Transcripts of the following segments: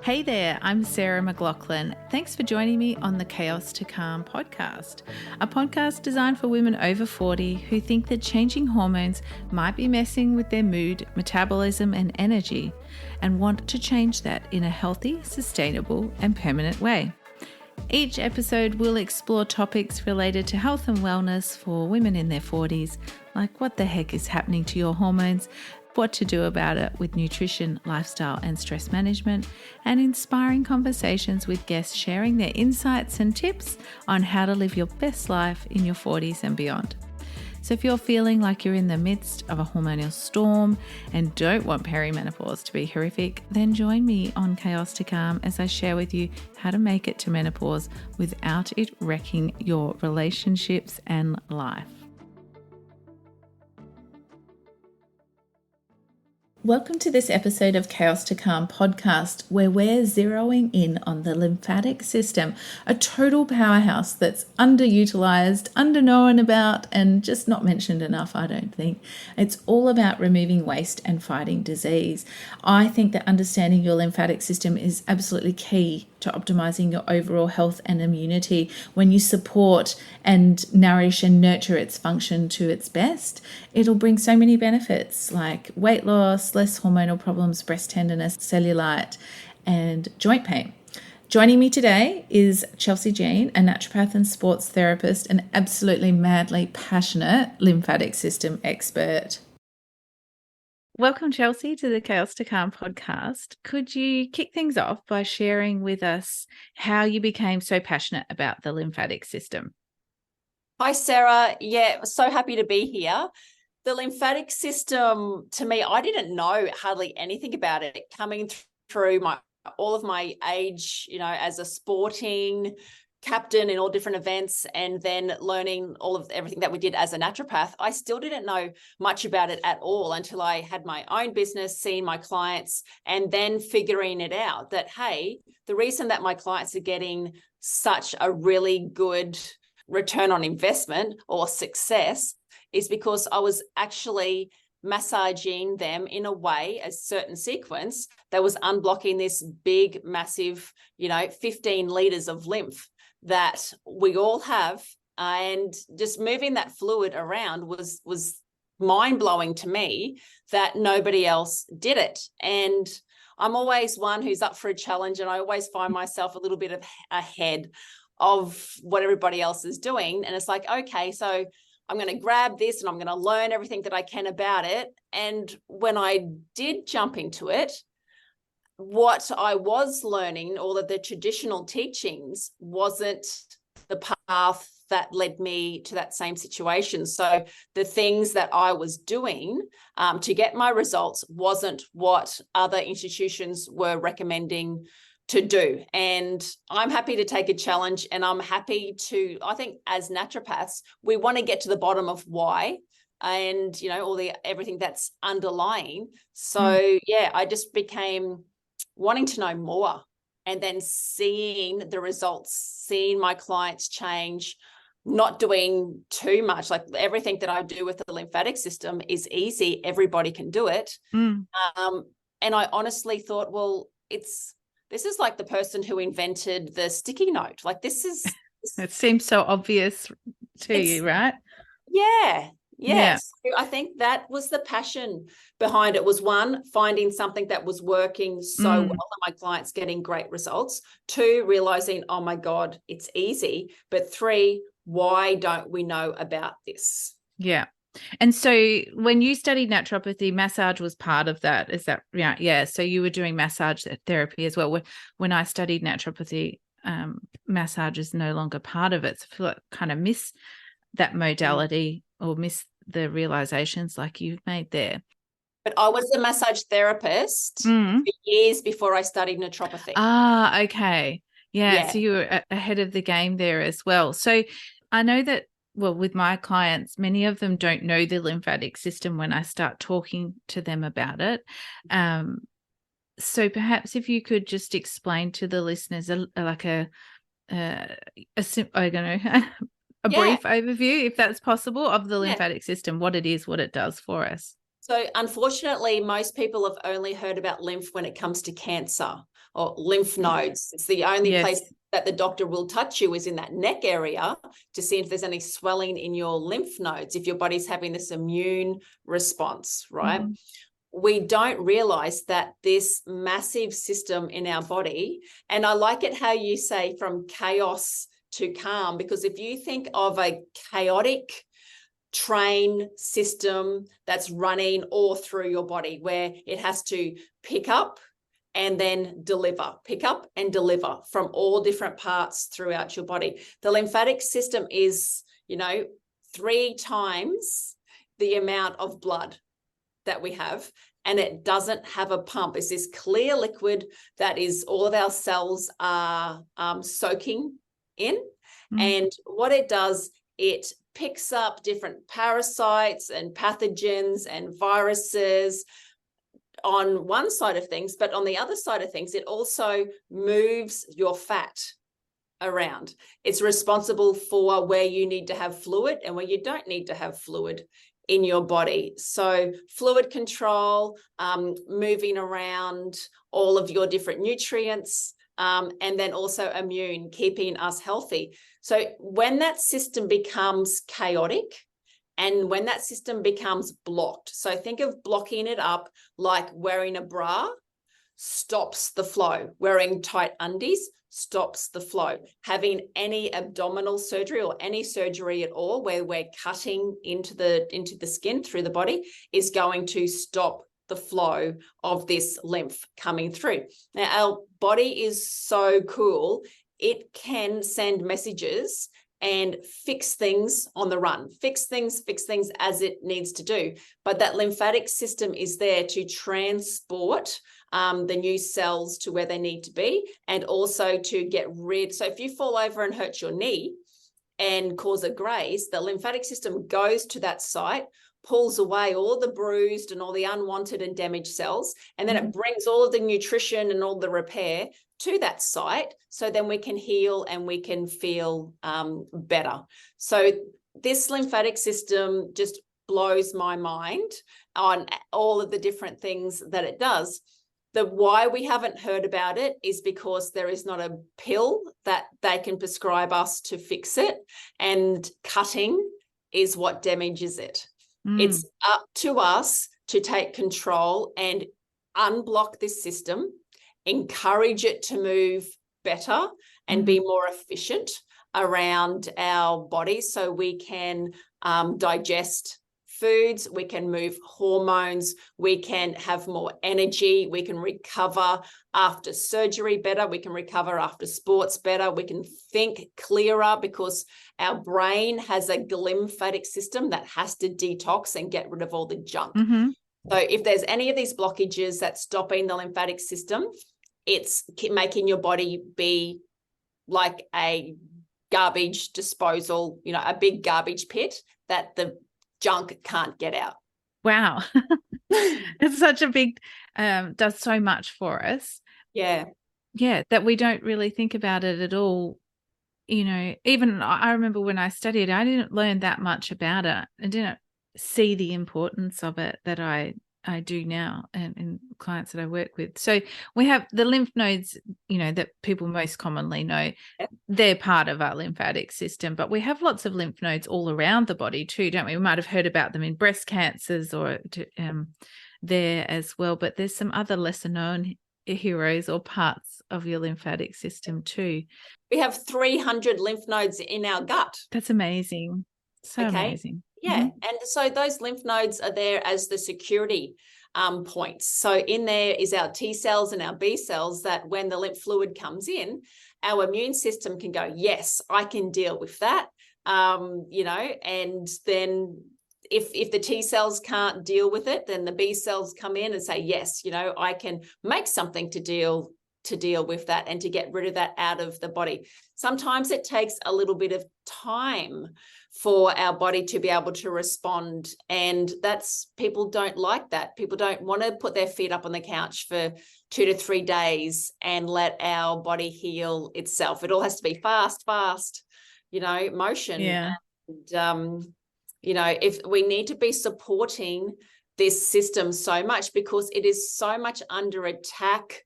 Hey there, I'm Sarah McLaughlin. Thanks for joining me on the Chaos to Calm podcast, a podcast designed for women over 40 who think that changing hormones might be messing with their mood, metabolism, and energy, and want to change that in a healthy, sustainable, and permanent way. Each episode will explore topics related to health and wellness for women in their 40s, like what the heck is happening to your hormones, what to do about it with nutrition, lifestyle, and stress management, and inspiring conversations with guests sharing their insights and tips on how to live your best life in your 40s and beyond. So if you're feeling like you're in the midst of a hormonal storm and don't want perimenopause to be horrific, then join me on Chaos to Calm as I share with you how to make it to menopause without it wrecking your relationships and life. Welcome to this episode of Chaos to Calm podcast, where we're zeroing in on the lymphatic system, a total powerhouse that's underutilized, underknown about, and just not mentioned enough, I don't think. It's all about removing waste and fighting disease. I think that understanding your lymphatic system is absolutely key to optimizing your overall health and immunity. When you support and nourish and nurture its function to its best, it'll bring so many benefits like weight loss, less hormonal problems, breast tenderness, cellulite, and joint pain. Joining me today is Chelsey Jean, a naturopath and sports therapist, and absolutely madly passionate lymphatic system expert. Welcome, Chelsey, to the Chaos to Calm podcast. Could you kick things off by sharing with us how you became so passionate about the lymphatic system? Hi, Sarah. Yeah, so happy to be here. The lymphatic system, to me, I didn't know hardly anything about it coming through all of my age, as a sporting captain in all different events, and then learning all of everything that we did as a naturopath. I still didn't know much about it at all until I had my own business, seeing my clients, and then figuring it out that, hey, the reason that my clients are getting such a really good return on investment or success is because I was actually massaging them in a way, a certain sequence that was unblocking this big, massive, 15 liters of lymph that we all have, and just moving that fluid around was mind-blowing to me that nobody else did it. And I'm always one who's up for a challenge, and I always find myself a little bit ahead of what everybody else is doing. And it's like, okay, so I'm going to grab this and I'm going to learn everything that I can about it. And when I did jump into it, what I was learning, all of the traditional teachings, wasn't the path that led me to that same situation. So the things that I was doing to get my results wasn't what other institutions were recommending to do. And I'm happy to take a challenge, and I'm happy to, I think as naturopaths, we want to get to the bottom of why, and everything that's underlying. So yeah, I just became wanting to know more, and then seeing the results, seeing my clients change, not doing too much. Like everything that I do with the lymphatic system is easy. Everybody can do it. And I honestly thought, well, this is like the person who invented the sticky note. Like It seems so obvious to you, right? Yeah. Yes. Yeah. I think that was the passion behind it, was one, finding something that was working so well and my clients getting great results. Two, realizing, oh my God, it's easy. But three, why don't we know about this? Yeah. And so when you studied naturopathy, massage was part of that. Is that right? Yeah. So you were doing massage therapy as well. When I studied naturopathy, massage is no longer part of it. So I feel like I kind of miss that modality or miss the realizations like you've made there. But I was a massage therapist for years before I studied naturopathy. Ah, okay. Yeah. So you were ahead of the game there as well. So I know that, well, with my clients, many of them don't know the lymphatic system when I start talking to them about it. So perhaps if you could just explain to the listeners a brief overview, if that's possible, of the lymphatic system, what it is, what it does for us. So unfortunately, most people have only heard about lymph when it comes to cancer or lymph nodes. It's the only place that the doctor will touch you is in that neck area to see if there's any swelling in your lymph nodes, if your body's having this immune response, right? Mm-hmm. We don't realize that this massive system in our body, and I like it how you say from chaos to calm, because if you think of a chaotic train system that's running all through your body, where it has to pick up and then deliver, pick up and deliver from all different parts throughout your body. The lymphatic system is, 3 times the amount of blood that we have, and it doesn't have a pump. It's this clear liquid that is all of our cells are soaking in. And what it does, it picks up different parasites and pathogens and viruses on one side of things, but on the other side of things, it also moves your fat around. It's responsible for where you need to have fluid and where you don't need to have fluid in your body. So fluid control, moving around all of your different nutrients, and then also immune, keeping us healthy. So when that system becomes chaotic and when that system becomes blocked, so think of blocking it up like wearing a bra stops the flow, wearing tight undies stops the flow, having any abdominal surgery or any surgery at all where we're cutting into the skin through the body is going to stop the flow of this lymph coming through. Now, our body is so cool. It can send messages and fix things on the run, fix things as it needs to do. But that lymphatic system is there to transport the new cells to where they need to be, and also to get rid. So if you fall over and hurt your knee and cause a graze, the lymphatic system goes to that site, pulls away all the bruised and all the unwanted and damaged cells, and then it brings all of the nutrition and all the repair to that site, so then we can heal and we can feel better. So this lymphatic system just blows my mind on all of the different things that it does. The why we haven't heard about it is because there is not a pill that they can prescribe us to fix it, and cutting is what damages it. It's up to us to take control and unblock this system, encourage it to move better and be more efficient around our bodies, so we can digest foods, we can move hormones, we can have more energy, we can recover after surgery better, we can recover after sports better, we can think clearer because our brain has a lymphatic system that has to detox and get rid of all the junk. So if there's any of these blockages that's stopping the lymphatic system, it's making your body be like a garbage disposal, a big garbage pit that the junk can't get out. Wow. It's such a big, does so much for us. Yeah, that we don't really think about it at all. Even I remember when I studied, I didn't learn that much about it. I didn't see the importance of it that I do now, and clients that I work with. So we have the lymph nodes, that people most commonly know. They're part of our lymphatic system, but we have lots of lymph nodes all around the body too, don't we? We might have heard about them in breast cancers or there as well, but there's some other lesser known heroes or parts of your lymphatic system too. We have 300 lymph nodes in our gut. That's amazing. So amazing. Yeah. And so those lymph nodes are there as the security points. So in there is our T cells and our B cells that when the lymph fluid comes in, our immune system can go, yes, I can deal with that. And then if the T cells can't deal with it, then the B cells come in and say, yes, I can make something to deal with that and to get rid of that out of the body. Sometimes it takes a little bit of time for our body to be able to respond. And people don't like that. People don't want to put their feet up on the couch for 2 to 3 days and let our body heal itself. It all has to be fast, motion. Yeah. And, if we need to be supporting this system so much, because it is so much under attack,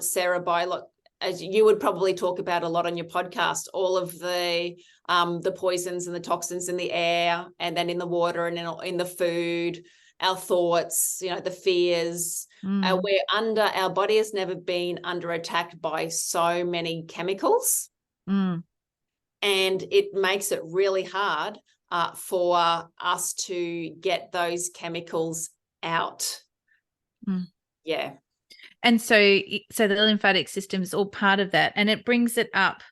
Sarah, by as you would probably talk about a lot on your podcast, all of the poisons and the toxins in the air, and then in the water, and in the food, our thoughts, the fears. Our body has never been under attack by so many chemicals. And it makes it really hard for us to get those chemicals out. Yeah. And so the lymphatic system is all part of that, and it brings it up.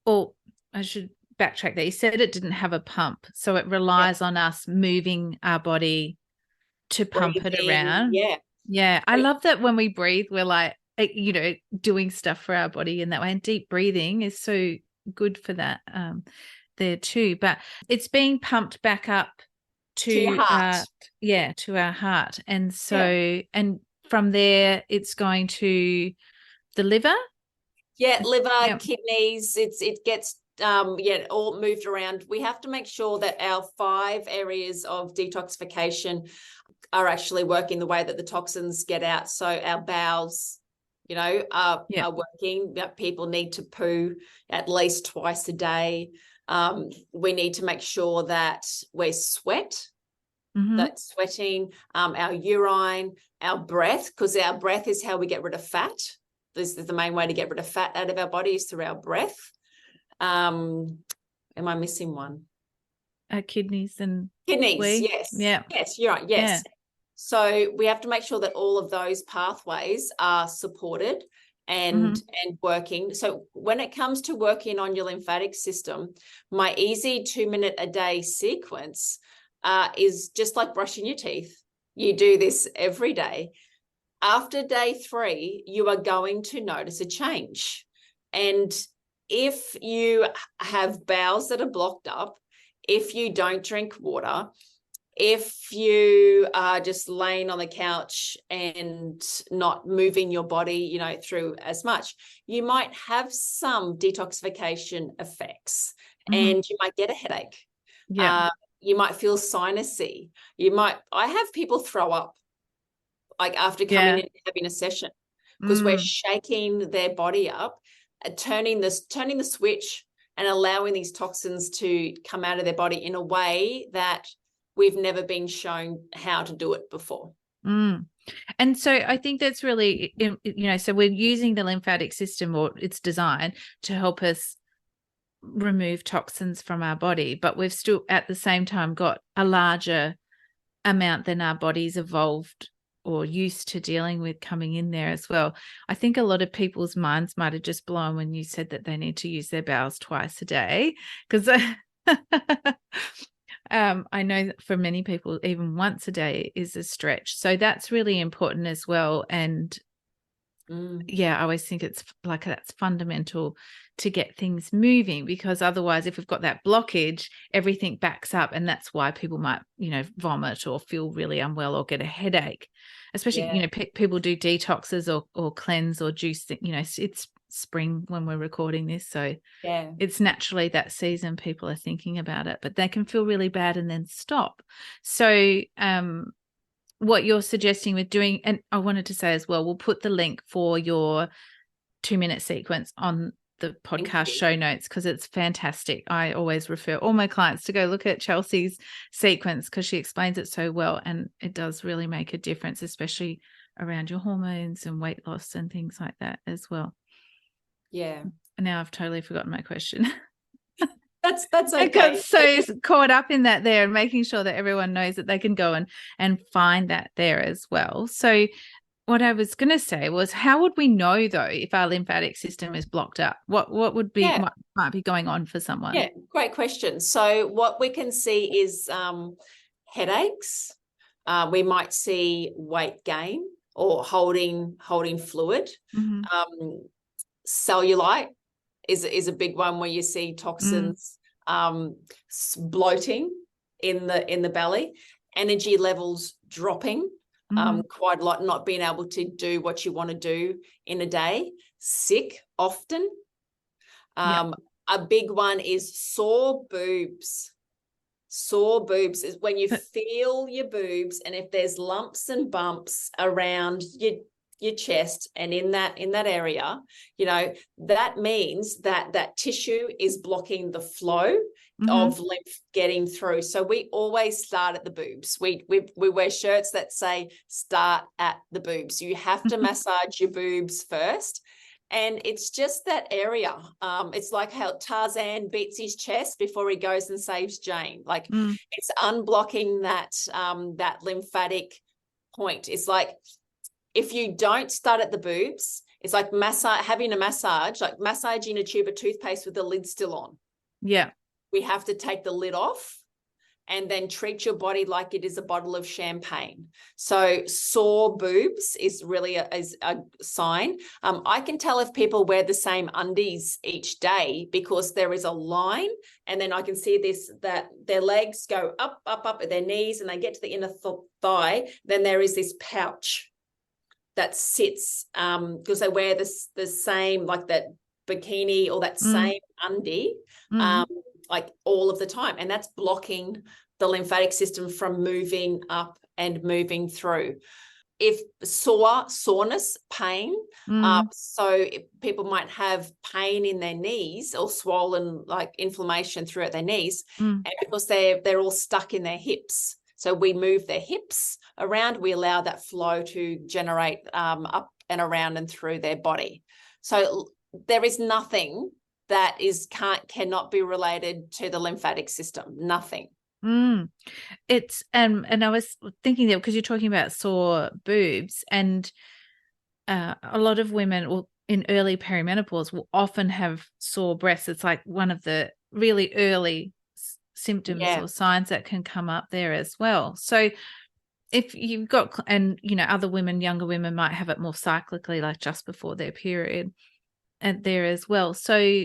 Or I should backtrack there. You said it didn't have a pump, so it relies on us moving our body to pump it around. Yeah. I love that when we breathe, we're like, doing stuff for our body in that way. And deep breathing is so good for that there too. But it's being pumped back up to your heart. To our heart. And so, and from there, it's going to the liver. Yeah, liver, kidneys. It gets all moved around. We have to make sure that our 5 areas of detoxification are actually working the way that the toxins get out. So our bowels, are working. People need to poo at least twice a day. We need to make sure that we sweat. That sweating, our urine, our breath, because our breath is how we get rid of fat. This is the main way to get rid of fat out of our body, is through our breath. Am I missing one? Our kidneys. Yes. Yeah. Yes, you're right. Yes. Yeah. So we have to make sure that all of those pathways are supported and working. So when it comes to working on your lymphatic system, my easy 2-minute a day sequence is just like brushing your teeth. You do this every day. After day 3, you are going to notice a change. And if you have bowels that are blocked up, if you don't drink water, if you are just laying on the couch and not moving your body, through as much, you might have some detoxification effects, and you might get a headache. You might feel sinusy. I have people throw up like after coming in and having a session, because we're shaking their body up, turning the switch and allowing these toxins to come out of their body in a way that we've never been shown how to do it before. And so I think that's really, so we're using the lymphatic system, or its design, to help us remove toxins from our body, but we've still at the same time got a larger amount than our body's evolved or used to dealing with coming in there as well. I think a lot of people's minds might have just blown when you said that they need to use their bowels twice a day, because I know for many people even once a day is a stretch. So that's really important as well. And I always think it's like that's fundamental to get things moving, because otherwise, if we've got that blockage, everything backs up, and that's why people might, vomit or feel really unwell or get a headache. Especially, people do detoxes or cleanse or juice. It's spring when we're recording this, so it's naturally that season people are thinking about it, but they can feel really bad and then stop. So, what you're suggesting with doing, and I wanted to say as well, we'll put the link for your 2-minute sequence on the podcast show notes, because it's fantastic. I always refer all my clients to go look at Chelsey's sequence, because she explains it so well, and it does really make a difference, especially around your hormones and weight loss and things like that as well. Yeah. Now I've totally forgotten my question. That's okay. I got so caught up in that there, and making sure that everyone knows that they can go and find that there as well. So what I was going to say was, how would we know though if our lymphatic system is blocked up? What would be what might be going on for someone? Yeah, great question. So what we can see is headaches. We might see weight gain or holding fluid. Cellulite is a big one, where you see toxins, bloating in the belly, energy levels dropping quite a lot, not being able to do what you want to do in a day, sick often. A big one is sore boobs. Sore boobs is when you feel your boobs, and if there's lumps and bumps around your chest and in that area, that means that tissue is blocking the flow of lymph getting through. So we always start at the boobs. We wear shirts that say start at the boobs. You have to massage your boobs first. And it's just that area. It's like how Tarzan beats his chest before he goes and saves Jane. Like it's unblocking that lymphatic point. It's like, if you don't start at the boobs, it's like having a massage, like massaging a tube of toothpaste with the lid still on. Yeah. We have to take the lid off and then treat your body like it is a bottle of champagne. So sore boobs is really a sign. I can tell if people wear the same undies each day because there is a line, and then I can see that their legs go up at their knees and they get to the inner thigh. Then there is this pouch that sits because they wear the same, like that bikini or that same undie like all of the time, and that's blocking the lymphatic system from moving up and moving through. If soreness, pain, so people might have pain in their knees or swollen, like inflammation throughout their knees, and because they're all stuck in their hips. So we move their hips around, we allow that flow to generate up and around and through their body. So there is nothing that cannot be related to the lymphatic system. Nothing. It's and I was thinking that because you're talking about sore boobs, and a lot of women in early perimenopause will often have sore breasts. It's like one of the really early symptoms or signs that can come up there as well. So if you've got, and other women, younger women might have it more cyclically, like just before their period, and there as well. So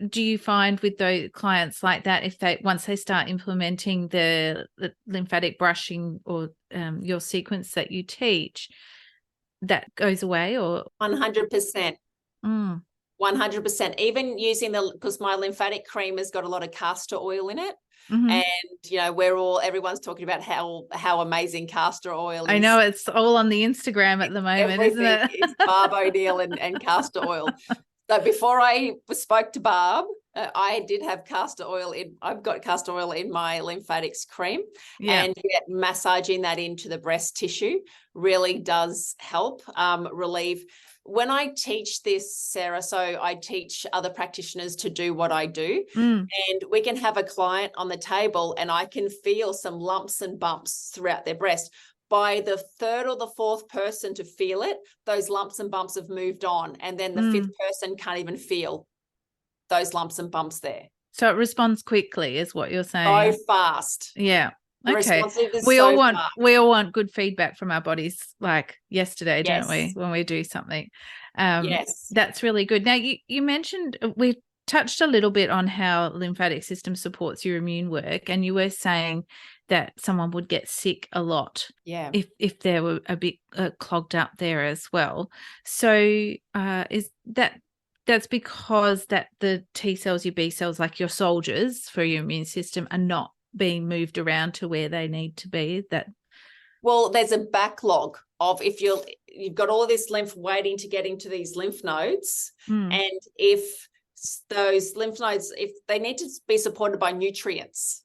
do you find with those clients like that, if once they start implementing the lymphatic brushing or your sequence that you teach, that goes away? Or 100%. 100%. Even using because my lymphatic cream has got a lot of castor oil in it. And everyone's talking about how amazing castor oil is. I know, it's all on the Instagram at the moment, isn't it? It's Barb O'Neill and castor oil. So before I spoke to Barb, I did have castor oil I've got castor oil in my lymphatics cream, and massaging that into the breast tissue really does help relieve. When I teach this, Sarah, so I teach other practitioners to do what I do, and we can have a client on the table and I can feel some lumps and bumps throughout their breast. By the third or the fourth person to feel it, those lumps and bumps have moved on, and then the fifth person can't even feel those lumps and bumps there. So it responds quickly, is what you're saying? So fast. Yeah. Okay. We all want good feedback from our bodies, like yesterday, don't we? When we do something. Yes. That's really good. Now you mentioned, we touched a little bit on how lymphatic system supports your immune work, and you were saying that someone would get sick a lot if they were a bit clogged up there as well. So is that's because that the T cells, your B cells, like your soldiers for your immune system, are not being moved around to where they need to be? Well, there's a backlog of, if you've got all this lymph waiting to get into these lymph nodes, and if those lymph nodes, if they need to be supported by nutrients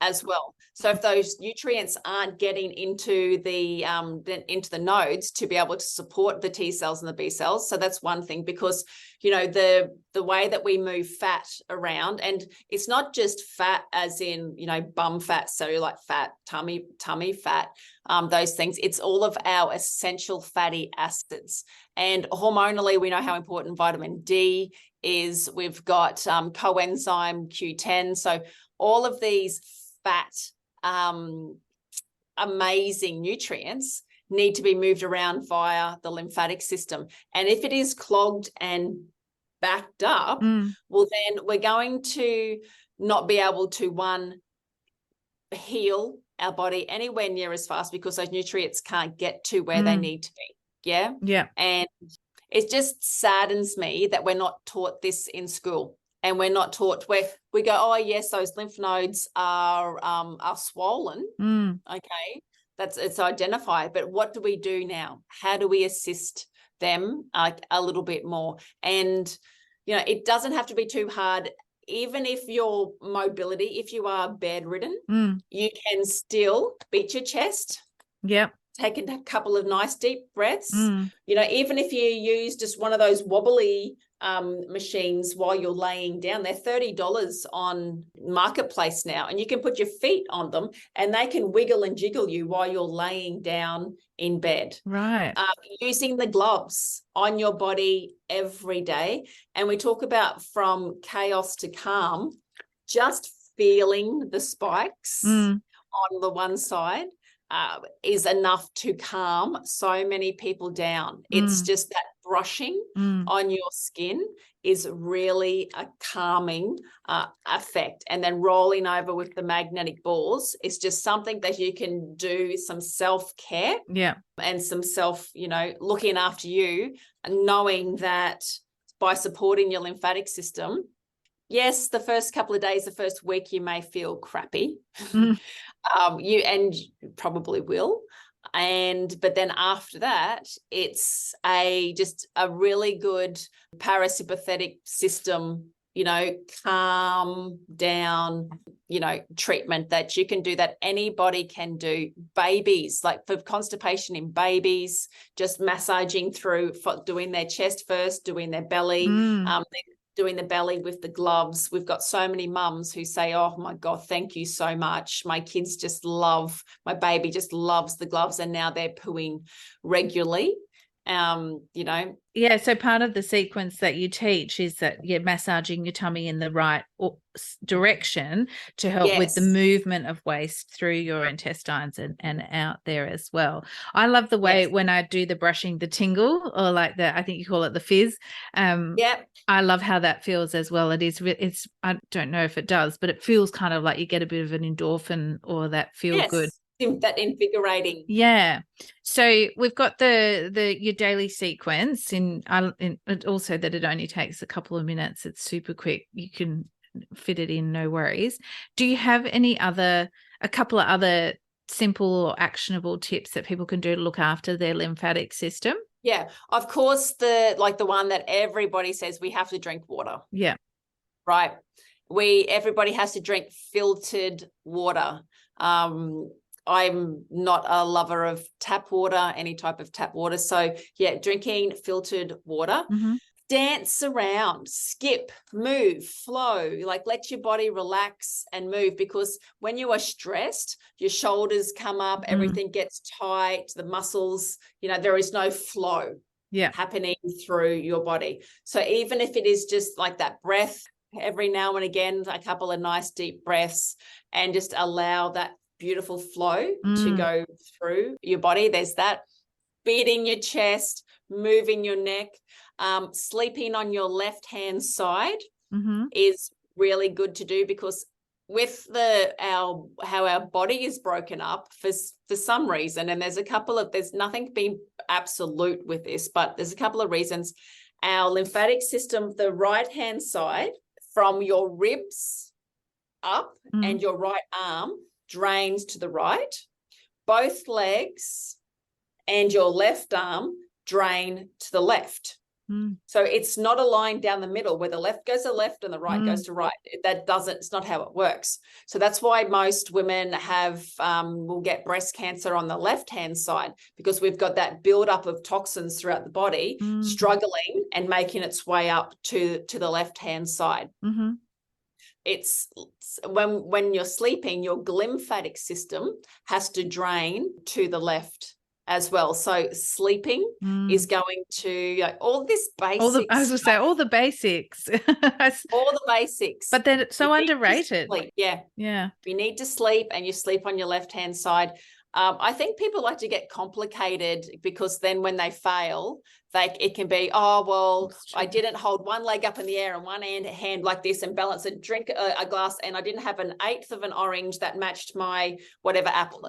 as well. So if those nutrients aren't getting into the nodes to be able to support the T cells and the B cells, so that's one thing, because the way that we move fat around, and it's not just fat as in bum fat, cellulite fat, tummy fat, those things. It's all of our essential fatty acids, and hormonally we know how important vitamin D is. We've got coenzyme Q10, so all of these fat amazing nutrients need to be moved around via the lymphatic system. And if it is clogged and backed up, well, then we're going to not be able to, heal our body anywhere near as fast, because those nutrients can't get to where they need to be. Yeah. And it just saddens me that we're not taught this in school. and we're not taught, where we go, oh yes, those lymph nodes are swollen. Okay, it's identified, but what do we do now? How do we assist them a little bit more? And it doesn't have to be too hard. Even if your mobility, if you are bedridden, you can still beat your chest. Yep. Take a couple of nice deep breaths. Even if you use just one of those wobbly machines while you're laying down, they're $30 on Marketplace now, and you can put your feet on them and they can wiggle and jiggle you while you're laying down in bed. Right. Using the gloves on your body every day. And we talk about from chaos to calm, just feeling the spikes on the one side is enough to calm so many people down. It's just that brushing on your skin is really a calming effect. And then rolling over with the magnetic balls is just something that you can do some self-care and some looking after you, and knowing that by supporting your lymphatic system, yes, the first couple of days, the first week, you may feel crappy. You probably will. But then after that, it's just a really good parasympathetic system, calm down, treatment that you can do, that anybody can do. Babies, like for constipation in babies, just massaging through, doing their chest first, doing their belly, doing the belly with the gloves. We've got so many mums who say, oh my God, thank you so much. My baby just loves the gloves, and now they're pooing regularly. Yeah, so part of the sequence that you teach is that you're massaging your tummy in the right direction to help with the movement of waste through your intestines and out there as well. I love the way when I do the brushing, the tingle, or like I think you call it the fizz. I love how that feels as well. It's I don't know if it does, but it feels kind of like you get a bit of an endorphin or that feel good. That invigorating. Yeah. So we've got your daily sequence and also that it only takes a couple of minutes. It's super quick. You can fit it in, no worries. Do you have a couple of other simple or actionable tips that people can do to look after their lymphatic system? Yeah, of course, the one that everybody says, we have to drink water. Yeah. Right. Everybody has to drink filtered water. I'm not a lover of tap water, any type of tap water. So yeah, drinking filtered water. Dance around, skip, move, flow, let your body relax and move, because when you are stressed, your shoulders come up, everything gets tight, the muscles, there is no flow happening through your body. So even if it is just like that breath, every now and again, a couple of nice deep breaths, and just allow that beautiful flow to go through your body. There's that. Beating your chest, moving your neck, sleeping on your left-hand side is really good to do, because with how our body is broken up for some reason, and there's nothing being absolute with this, but there's a couple of reasons. Our lymphatic system, the right-hand side, from your ribs up and your right arm, drains to the right. Both legs and your left arm drain to the left. So it's not a line down the middle where the left goes to left and the right goes to right. It's not how it works. So that's why most women will get breast cancer on the left-hand side, because we've got that buildup of toxins throughout the body, struggling and making its way up to the left-hand side. It's when you're sleeping, your lymphatic system has to drain to the left as well. So sleeping is going to all this basics. I was going to say all the basics. All the basics. But then it's so underrated. Yeah. You need to sleep, and you sleep on your left-hand side. I think people like to get complicated, because then when they fail, it can be, oh, well, I didn't hold one leg up in the air and one hand like this and balance drink a glass, and I didn't have an eighth of an orange that matched my whatever apple.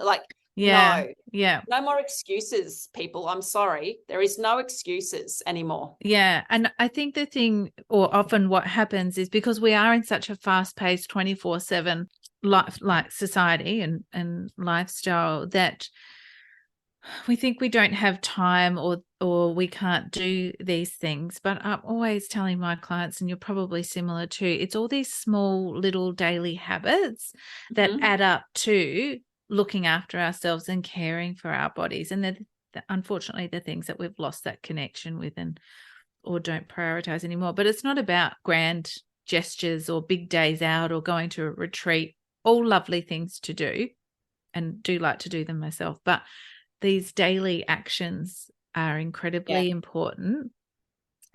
Yeah. No, Yeah. no more excuses, people. I'm sorry. There is no excuses anymore. Yeah. And I think the thing, or often what happens, is because we are in such a fast-paced 24/7 life, like society and lifestyle, that we think we don't have time, or we can't do these things. But I'm always telling my clients, and you're probably similar too, it's all these small little daily habits that Mhm. add up to looking after ourselves and caring for our bodies. And they're unfortunately the things that we've lost that connection with, and or don't prioritize anymore. But it's not about grand gestures or big days out or going to a retreat. All lovely things to do, and do like to do them myself. But these daily actions are incredibly important.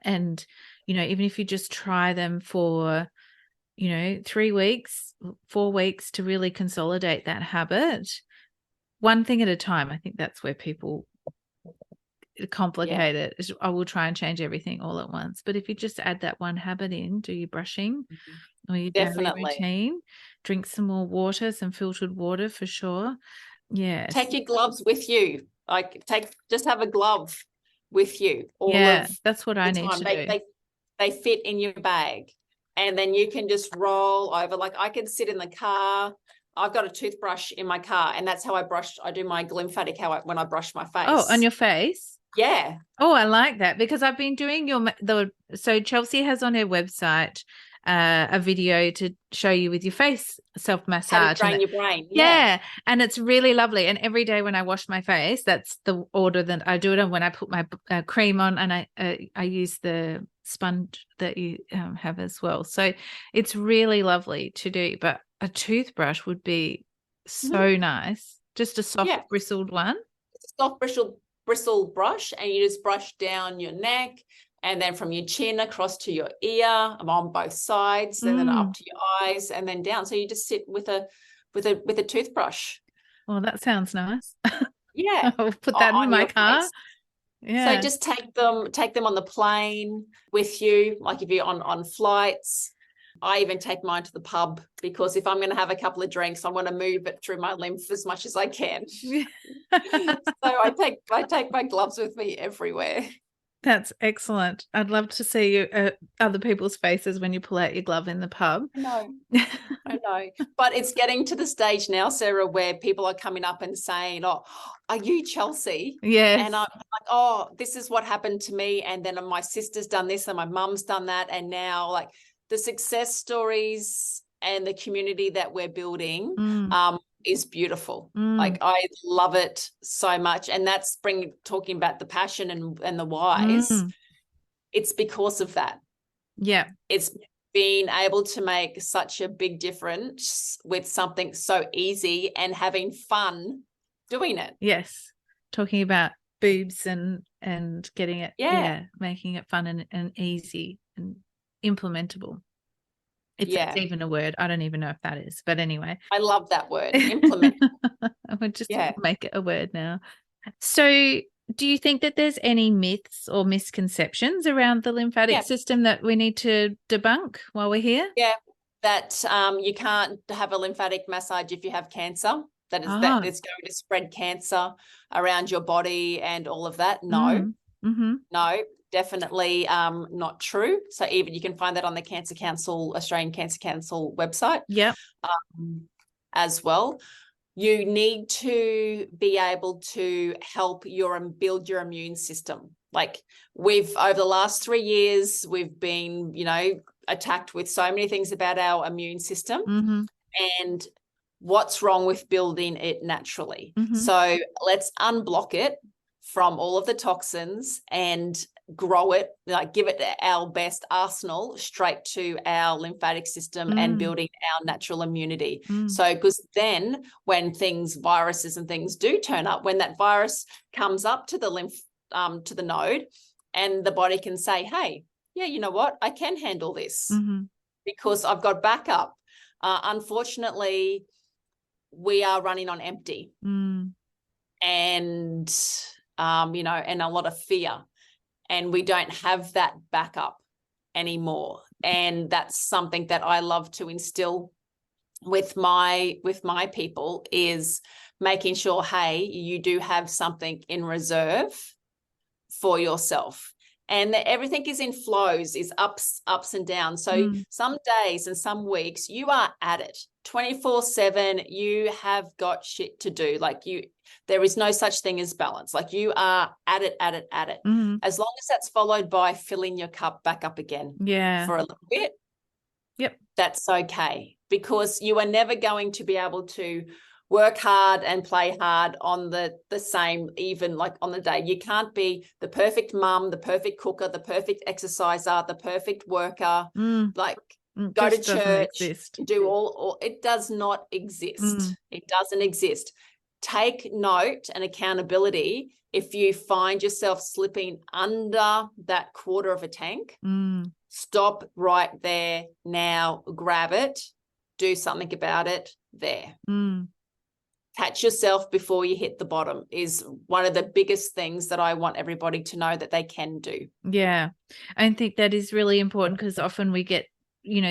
And, even if you just try them for, 3 weeks, 4 weeks to really consolidate that habit, one thing at a time. I think that's where people complicate it. I will try and change everything all at once. But if you just add that one habit in, do your brushing or your daily Definitely. routine, drink some more water, some filtered water for sure. Yes. Take your gloves with you. Like just have a glove with you all Yeah, of that's what I the need time. to They do. they they fit in your bag, and then you can just roll over. Like I can sit in the car. I've got a toothbrush in my car, and that's how I brush. I do my lymphatic when I brush my Oh, on face. your face? Yeah. Oh, I like that, because I've been doing so Chelsey has on her website a video to show you with your face self How to massage, drain your brain. Yeah. yeah, and it's really lovely. And every day when I wash my face, that's the order that I do it. And when I put my cream on, and I use the sponge that you have as well, so it's really lovely to do. But a toothbrush would be Mhm. so nice, just a soft Yeah. bristled one. Soft bristle brush, and you just brush down your neck, and then from your chin across to your ear, on both sides, and then up to your eyes, and then down. So you just sit with a toothbrush. Well, that sounds nice. Yeah. I'll put that in On my your car. face. So Yeah. just take them on the plane with you, like if you're on flights. I even take mine to the pub, because if I'm going to have a couple of drinks, I want to move it through my lymph as much as I can. So I take my gloves with me everywhere. That's excellent. I'd love to see other people's faces when you pull out your glove in the pub. I know. But it's getting to the stage now, Sarah, where people are coming up and saying, "Oh, are you Chelsey?" Yes. And I'm like, "Oh, this is what happened to me. And then my sister's done this and my mum's done that." And now, like, the success stories and the community that we're building is beautiful. Like, I love it so much. And that's talking about the passion and the whys. It's because of that. Yeah. It's being able to make such a big difference with something so easy and having fun doing it. Yes. Talking about boobs and getting it, making it fun and easy and implementable. If that's even a word. I don't even know if that is. But anyway. I love that word, implement. I would just make it a word now. So do you think that there's any myths or misconceptions around the lymphatic system that we need to debunk while we're here? Yeah, that you can't have a lymphatic massage if you have cancer. That it's going to spread cancer around your body and all of that. No, no, definitely not true. So even you can find that on the Australian Cancer Council website. Yep. As well. You need to be able to help build your immune system. Like over the last 3 years, we've been, attacked with so many things about our immune system and what's wrong with building it naturally. So let's unblock it from all of the toxins and grow it, like give it our best arsenal straight to our lymphatic system and building our natural immunity. So because then when viruses and things do turn up, when that virus comes up to the to the node, and the body can say, hey, yeah, you know what, I can handle this because I've got backup. Unfortunately, we are running on empty and and a lot of fear. And we don't have that backup anymore. And that's something that I love to instill with my people, is making sure, hey, you do have something in reserve for yourself. And that everything is in flows, is ups and downs. So some days and some weeks you are at it 24/7. You have got shit to do. Like there is no such thing as balance. Like you are at it. As long as that's followed by filling your cup back up again for a little bit. Yep. That's okay, because you are never going to be able to work hard and play hard on the same, even like on the day. You can't be the perfect mum, the perfect cooker, the perfect exerciser, the perfect worker, like go to church, do all. It does not exist. It doesn't exist. Take note and accountability if you find yourself slipping under that quarter of a tank. Stop right there now, grab it, do something about it there. Catch yourself before you hit the bottom is one of the biggest things that I want everybody to know that they can do. Yeah. I think that is really important, because often we get,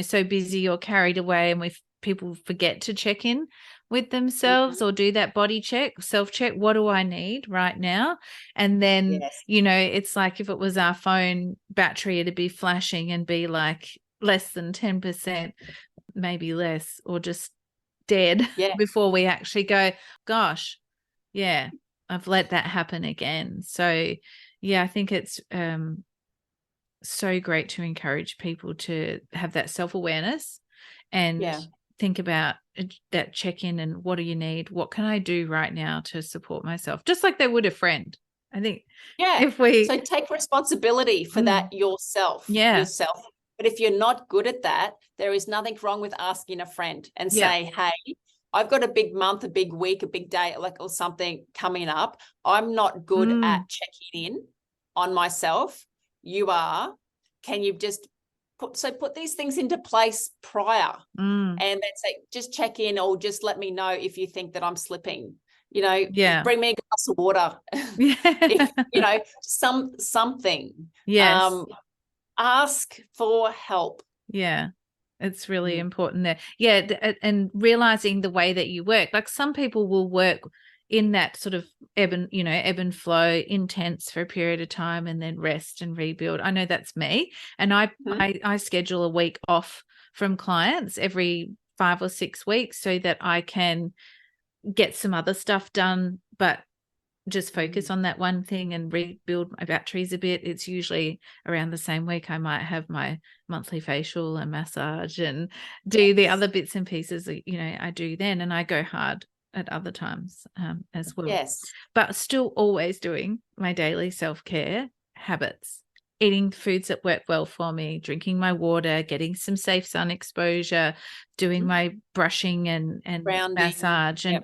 so busy or carried away, and people forget to check in with themselves or do that body check, self-check. What do I need right now? And then, it's like if it was our phone battery, it'd be flashing and be like less than 10%, maybe less, or just dead before we actually go, gosh, I've let that happen again. So I think it's so great to encourage people to have that self-awareness and think about that check-in and what do you need? What can I do right now to support myself? Just like they would a friend. I think so take responsibility for that yourself. But if you're not good at that, there is nothing wrong with asking a friend and say, hey, I've got a big month, a big week, a big day, or something coming up. I'm not good at checking in on myself. You are. Can you just put these things into place prior and then say, just check in, or just let me know if you think that I'm slipping. Bring me a glass of water. If, something. Yes. Ask for help. Yeah. It's really important there. Yeah. And realizing the way that you work, like some people will work in that sort of ebb and flow, intense for a period of time and then rest and rebuild. I know that's me. And I schedule a week off from clients every 5 or 6 weeks so that I can get some other stuff done, but just focus on that one thing and rebuild my batteries a bit. It's usually around the same week I might have my monthly facial and massage and do the other bits and pieces that, I do then, and I go hard at other times as well. Yes. But still always doing my daily self-care habits, eating foods that work well for me, drinking my water, getting some safe sun exposure, doing my brushing and Grounding. massage, and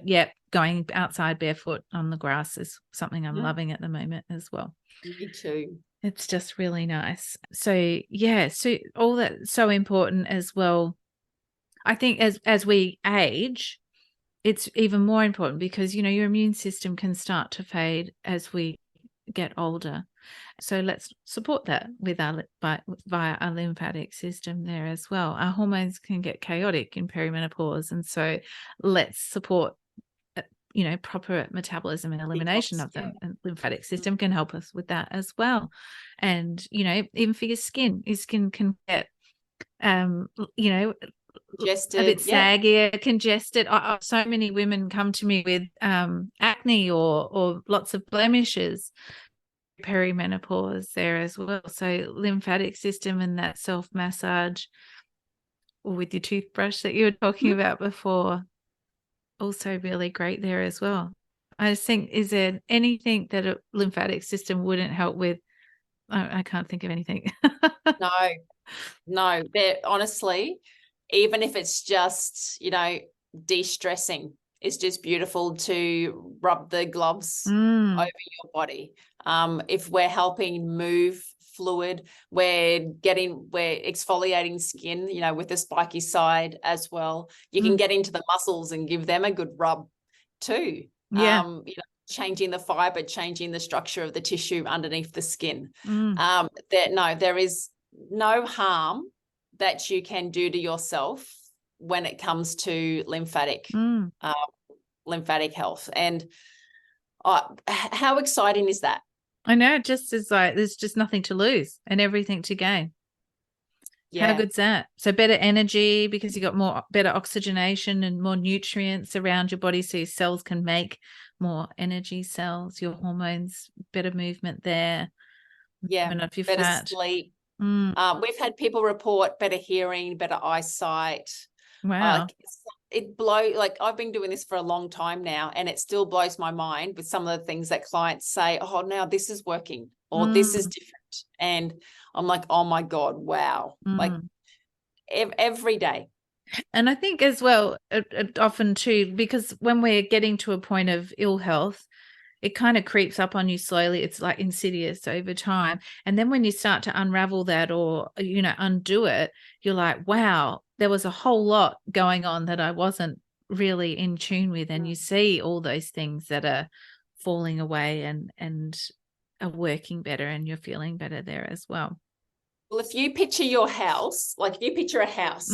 going outside barefoot on the grass is something I'm loving at the moment as well. Me too. It's just really nice. So so all that's so important as well. I think as we age, it's even more important because, your immune system can start to fade as we get older. So let's support that with via our lymphatic system there as well. Our hormones can get chaotic in perimenopause, and so let's support proper metabolism and elimination of them. And lymphatic system can help us with that as well. And even for your skin can get congested, a bit saggy, congested. So many women come to me with acne or lots of blemishes, perimenopause there as well. So lymphatic system and that self massage, or with your toothbrush that you were talking about before, also really great there as well. I just think, is there anything that a lymphatic system wouldn't help with? I can't think of anything. No, honestly, even if it's just, de-stressing, it's just beautiful to rub the gloves over your body. If we're helping move fluid, we're exfoliating skin, with the spiky side as well. You can get into the muscles and give them a good rub too. Changing the fiber, changing the structure of the tissue underneath the skin. There is no harm that you can do to yourself when it comes to lymphatic lymphatic health. And how exciting is that? I know, just as like there's just nothing to lose and everything to gain. Yeah. How good's that? So better energy because you got better oxygenation and more nutrients around your body, so your cells can make more energy cells, your hormones, better movement there. Yeah, Of your better fat. sleep. We've had people report better hearing, better eyesight. Wow. Like I've been doing this for a long time now, and it still blows my mind with some of the things that clients say, oh, now this is working, or this is different. And I'm like, oh my God, wow. Like every day. And I think as well, it often too, because when we're getting to a point of ill health, it kind of creeps up on you slowly. It's like insidious over time. And then when you start to unravel that or, undo it, you're like, wow, there was a whole lot going on that I wasn't really in tune with. And you see all those things that are falling away and are working better, and you're feeling better there as well. Well, if you picture your house, like if you picture a house,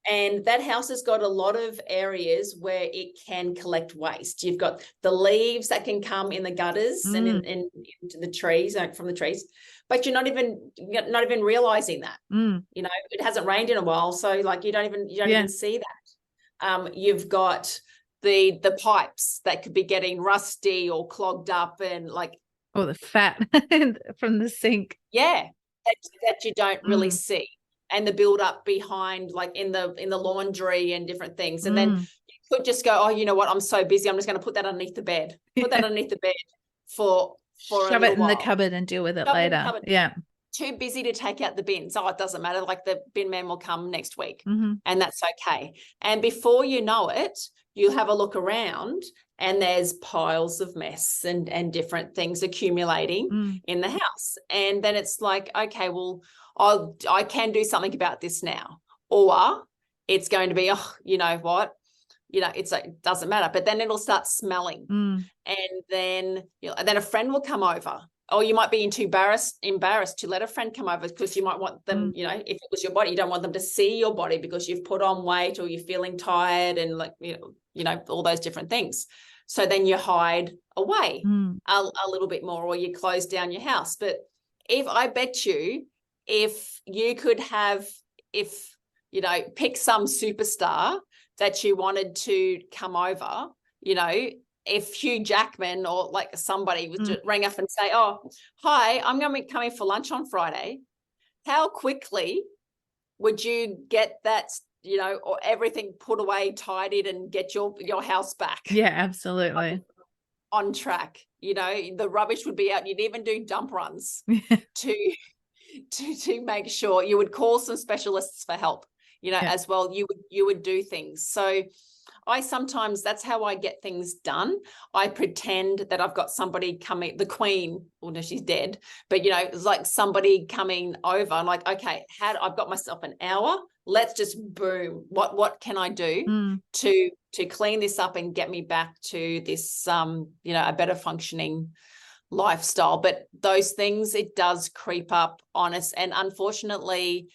and that house has got a lot of areas where it can collect waste. You've got the leaves that can come in the gutters and into the trees, from the trees, but you're not even realizing that. It hasn't rained in a while, so like you don't even see that. You've got the pipes that could be getting rusty or clogged up, and like, or the fat from the sink. Yeah, that you don't really see. And the build up behind, like in the laundry and different things. And then you could just go, oh, you know what? I'm so busy. I'm just going to put that underneath the bed. Put that underneath the bed for shove it in the cupboard and deal with it later. Yeah. Too busy to take out the bins. Oh, it doesn't matter. Like the bin man will come next week, and that's okay. And before you know it, you have a look around, and there's piles of mess and different things accumulating in the house. And then it's like, okay, well, I can do something about this now. Or it's going to be, oh, you know what? It's like, it doesn't matter. But then it'll start smelling. And then, then a friend will come over. Or you might be too embarrassed to let a friend come over, because you might want them, if it was your body, you don't want them to see your body because you've put on weight or you're feeling tired and like, all those different things. So then you hide away a little bit more, or you close down your house. But if you could pick some superstar that you wanted to come over, if Hugh Jackman or like somebody would just ring up and say, oh, hi, I'm going to be coming for lunch on Friday, how quickly would you get that, or everything put away, tidied, and get your house back? Yeah, absolutely. On track. The rubbish would be out. You'd even do dump runs to make sure. You would call some specialists for help, as well. You would do things. So that's how I get things done. I pretend that I've got somebody coming, the Queen, well, no, she's dead, but it's like somebody coming over. I'm like, okay, I've got myself an hour. Let's just boom. What can I do to clean this up and get me back to this, a better functioning lifestyle? But those things, it does creep up on us. And unfortunately,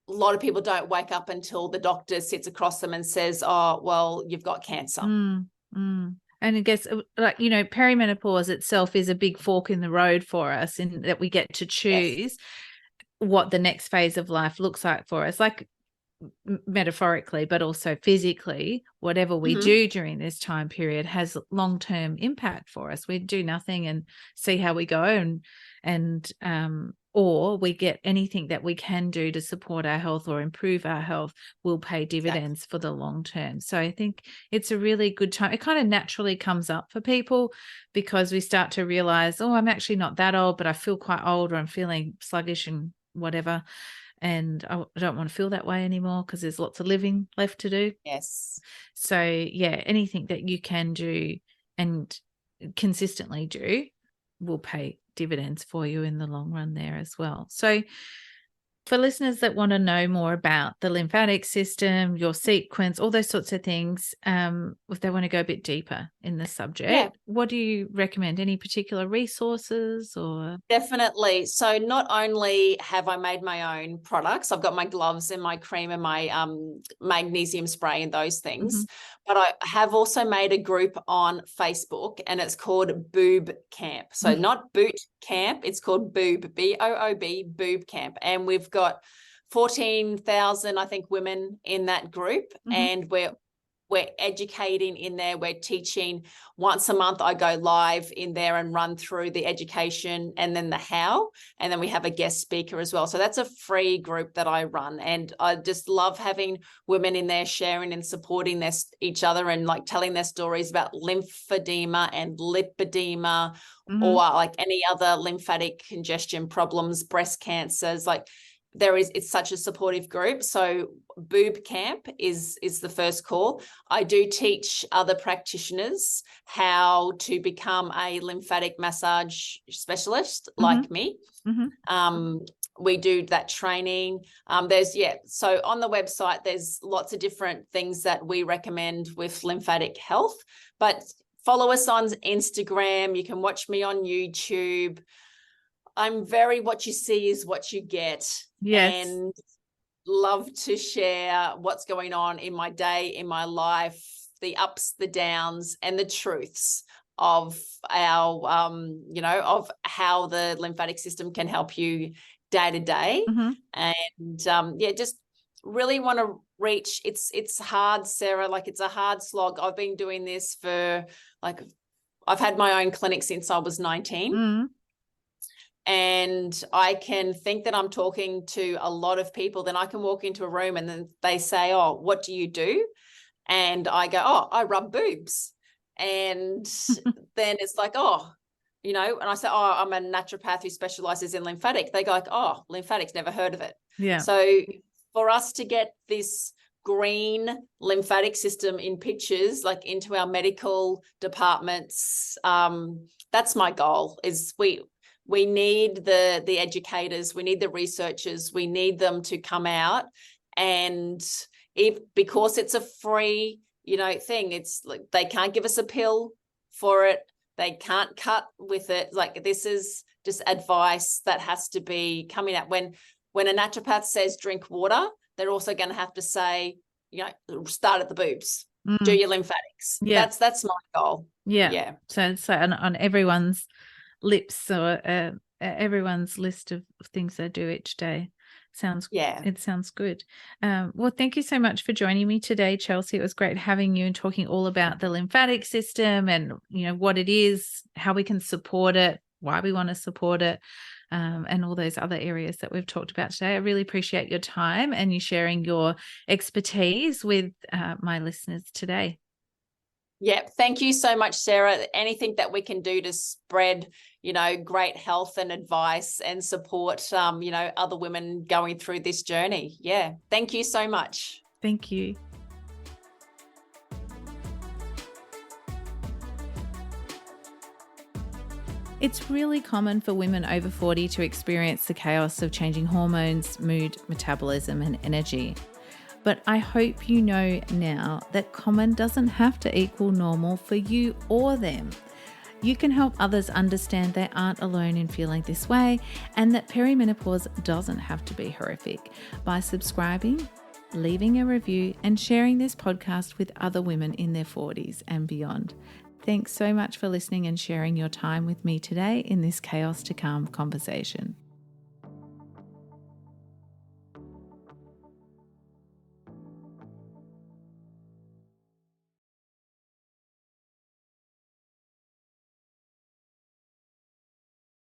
a lot of people don't wake up until the doctor sits across them and says, oh, well, you've got cancer. And I guess, perimenopause itself is a big fork in the road for us, in that we get to choose what the next phase of life looks like for us, like metaphorically, but also physically. Whatever we do during this time period has long-term impact for us. We do nothing and see how we go, and or we get anything that we can do to support our health or improve our health will pay dividends for the long term. So I think it's a really good time. It kind of naturally comes up for people because we start to realize, oh, I'm actually not that old, but I feel quite old, or I'm feeling sluggish and whatever. And I don't want to feel that way anymore because there's lots of living left to do. Yes. So, yeah, anything that you can do and consistently do will pay dividends for you in the long run there as well. So for listeners that want to know more about the lymphatic system, your sequence, all those sorts of things, if they want to go a bit deeper in the subject, what do you recommend? Any particular resources or? Definitely. So not only have I made my own products, I've got my gloves and my cream and my magnesium spray and those things, but I have also made a group on Facebook, and it's called Boob Camp. So not Boot Camp, it's called Boob, B-O-O-B, Boob Camp. And we've got 14,000, I think, women in that group, and we're educating in there. We're teaching once a month. I go live in there and run through the education and then the how, and then we have a guest speaker as well. So that's a free group that I run, and I just love having women in there sharing and supporting each other and like telling their stories about lymphedema and lipedema, or like any other lymphatic congestion problems, breast cancers. Like it's such a supportive group. So Boob Camp is the first call. I do teach other practitioners how to become a lymphatic massage specialist like me. We do that training. So on the website, there's lots of different things that we recommend with lymphatic health, but follow us on Instagram. You can watch me on YouTube. I'm very what you see is what you get. Yes. And love to share what's going on in my day, in my life, the ups, the downs, and the truths of our, of how the lymphatic system can help you day to day. And just really want to reach. It's hard, Sarah. Like, it's a hard slog. I've been doing this for I've had my own clinic since I was 19. And I can think that I'm talking to a lot of people. Then I can walk into a room and then they say, "Oh, what do you do?" And I go, "Oh, I rub boobs." And then it's like, "Oh," and I say, "Oh, I'm a naturopath who specializes in lymphatic." They go like, "Oh, lymphatics, never heard of it." Yeah. So for us to get this green lymphatic system in pictures, like into our medical departments, that's my goal. Is we need the educators, we need the researchers, we need them to come out, and because it's a free, thing, it's like they can't give us a pill for it, they can't cut with it. Like, this is just advice that has to be coming out. When a naturopath says drink water, they're also going to have to say, start at the boobs, do your lymphatics. Yeah, that's my goal. Yeah. So on everyone's lips, or everyone's list of things they do each day. It sounds good. Well, thank you so much for joining me today, Chelsey. It was great having you and talking all about the lymphatic system and what it is, how we can support it, why we want to support it, and all those other areas that we've talked about today. I really appreciate your time and you sharing your expertise with my listeners today. Yeah, thank you so much, Sarah. Anything that we can do to spread, great health and advice and support, other women going through this journey. Yeah, thank you so much. Thank you. It's really common for women over 40 to experience the chaos of changing hormones, mood, metabolism, and energy. But I hope you know now that common doesn't have to equal normal for you or them. You can help others understand they aren't alone in feeling this way, and that perimenopause doesn't have to be horrific, by subscribing, leaving a review, and sharing this podcast with other women in their 40s and beyond. Thanks so much for listening and sharing your time with me today in this Chaos to Calm conversation.